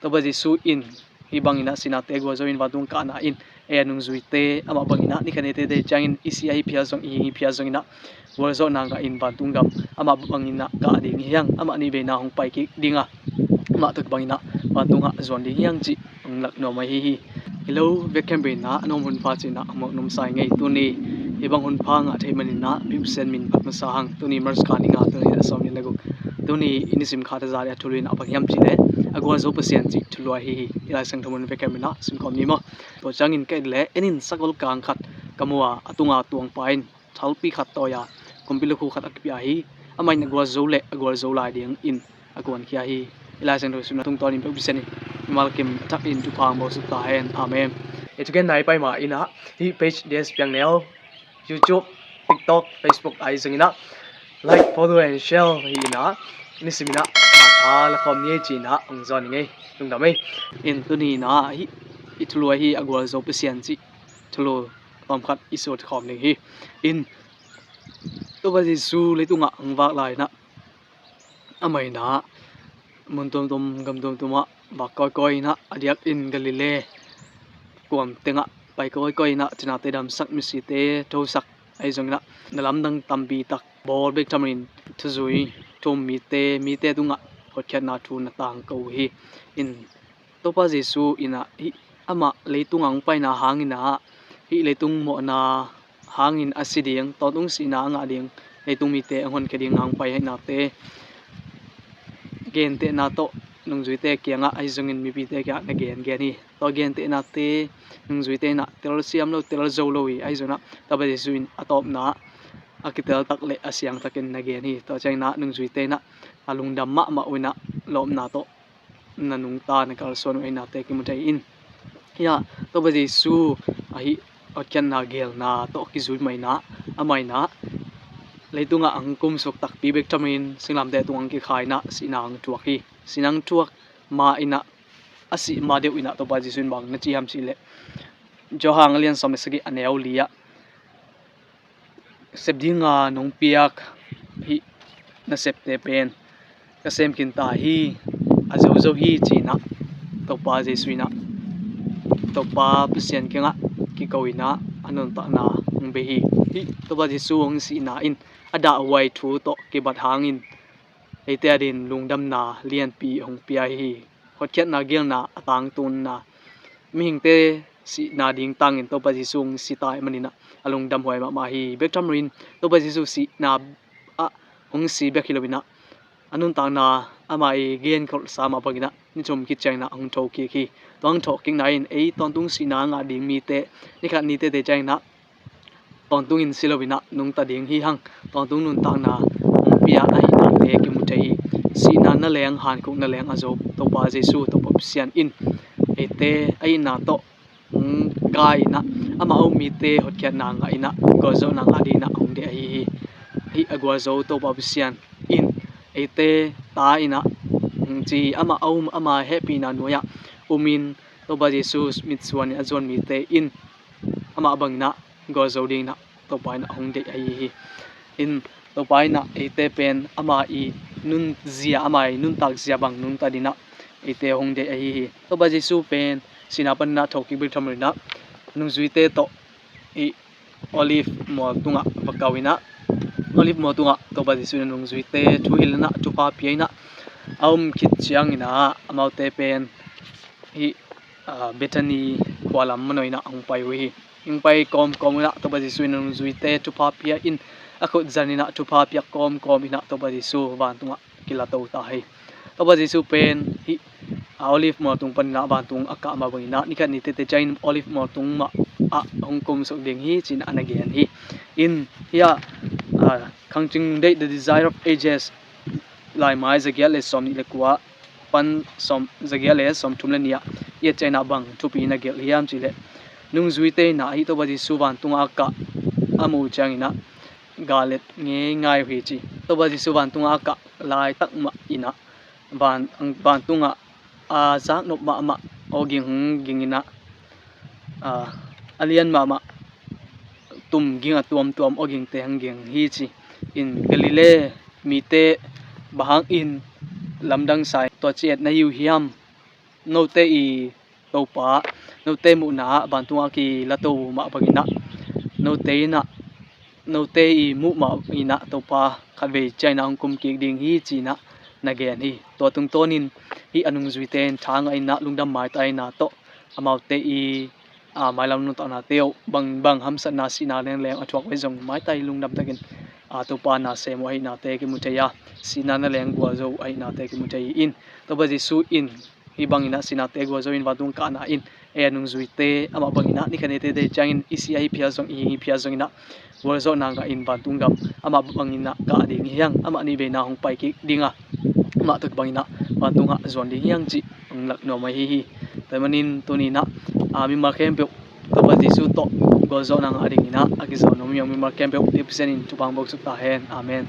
toba Jesu in ibangina sinate gwa zo in watung ka na in nung zuite ama bangina ni kanete de changin isi ai pia zong i pia zong ina gwa zo nang ka in watung gam ama bangina ka ding hiang ama ni be na hong pai ki dinga ama tuk bangina watunga zon ding hiang chi ang lak no mai hi hello vekem be na anom hun pha china amok nom sai ngai tu ni ibang hun pha nga thei manin na bim sen min pat ma sa hang tu ni mars khani nga tu ni asom ni lagu tu ni inisim kha ta za ya thulin apang yam chi le agwa zo pasien chi thulwa hi ila sang thamun vekem na sim khom ni mo to changin kai le enin sakol kang khat kamwa atunga tuang pain thalpi khat to ya kompilu khu khat akpia hi amai na gwa zo le agwa zo lai ding in agwan khia hi ila sang tho sim tung ton in pe sen mal kim thak in tu phang bo su ta hen amen etigen nai pai ma ina hi page des piang neo YouTube TikTok Facebook ai zingina like follow and share hi na ni simina tha la khom ni chi na ong zon ngai tung da mai in tu ni na hi itulua hi agwal zo pasian chi thulo tom khat isot khom ni hi in to ba Jesu leitunga angwak lai na amai na mun tom tom gam tom toma ba koi koi na adiak in galile kuam tenga pai koi koi na china te dam sak mi si te tho sak ai zong na nalam dang tambi tak bol bek tamarin thuzui tom mi te tunga hot khat na thu na tang ko hi in to pa Jesu ina hi ama leitung ang pai na hangina hi leitung mo na hangin asiding to tung sina nga ding leitung mi te angon keding ang pai na te gen te na to nung zui te kianga ai zungin mi pi te kya na gen ni to gen te na te nung zui te na tel siam lo tel zo lo hi ai zona ta ba Jesuin atop na akitel tak le asyang takin na gen hi to chang na nung zui te na alung dam ma uina lom na to nanung ta na kal son uina te ki mutai in ya to ba Jesu ai otkan na gel na to ki zui mai na amai na leitunga angkum sok tak pi bek tamin singlam de tuang ki khaina sinang tuak hi sinang tuak ma ina asi ma deu ina to ba Jesuin bang na chi ham si le johang alian somesagi aneu lia sepdinga nong piak hi na septe pen kasem kin ta hi azo zo hi china to pa Jesuina to pa pasien kenga ki koina anon ta na be hi to ba Jesu ong si na in ada wai thu to ke bat hangin ete adin lungdam na lian pi hong pia hi hot khat na gel na atang tun na ming te si na ding tangin to ba Jesu si tai manina alung dam hoi ma hi bektamrin to ba Jesu si na a ong si bekilobina anun ta na amai gen khol sama pagina ni chom ki chang na ong tho ki ki tong tho king na in ei ton tung si na nga ding mi te ni khat ni te de chang na ton tung in silobina nung ta ding hi hang ton tung nun ta na ong pia ai na te ki mu thei si na na leng han ku na leng azo to ba Jesu to pa sian in ete ai na to gai na ama o mi te hot khat na nga ina ko zo na nga di na ong de hi agwa zo to pa sian in ete ta ina chi ama ama happy na noya umin to ba Jesus mitsuan azon mi te in ama bang na go zo ding na to pa na hong de ai in to pa na ete pen ama i nun zia ama i nun tak zia bang nun ta dina ete hong de ai to ba Jesu pen sinapan na thoki bir thamrina nung zuite to i olive mo tunga pakawina olive mo tunga to ba Jesu nung zuite thu hilna tu pa piaina khit chiang ina amaute pen hi Bethany kwalam manoina ang pai wi ing pai kom na to ba Jesu nung zuite tu pa pia in akhot zanina tu pa pia kom ina to ba Jesu van tunga kila to ta hai to ba Jesu pen hi olive mo tung pan na ban tung aka ma bangina ni kan ni te chain olive mo tung ma a hongkom sok ding hi chin anagen hi in ya khangching date the desire of ages lai mai zagial le som ni le kwa pan som zagial le som thumle nia ye chaina bang thupi na gel hiam chile nung zuite na hi to ba Jesu ban tung aka amu changina galet nge ngai hi chi to ba Jesu ban tung aka lai tak ma ina ban tunga zak nop ma oging ina alian ma tum ginga tuam oging te hanging hi chi in galile mi te bahang in lamdang sai to chet na yu hiam no te I topa no te mu na bantunga ki lato ma bagina no te na no te I mu ma ina topa khalve China kum ki ding hi china nagen hi to tung tonin hi anung zui ten thang ai na lungdam mai tai na to amau te I mai lam nu ta na teo bang ham sa na si na leng leng athuak wai jong mai tai lungdam takin topa na se mo hi na te ki muteya sina na leng gwa zo ai na te ki mutei in to ba su in hi bangina sina te gwa zo in batung ka na in e anung zui te ama bangina ni khane te changin isi ai phia zong I phia zong ina wal zo na ga in batung gam ama bangina ka ding hiang ama ni be na hong pai ki dinga ama tuk bangina batunga zon ding hiang chi lak no mai hi tamanin tunina mi ma khem pe to ba su to gol zo na ga ding ina aki zo no mi mar kem pe ti pisen in chupang bok su ta hen amen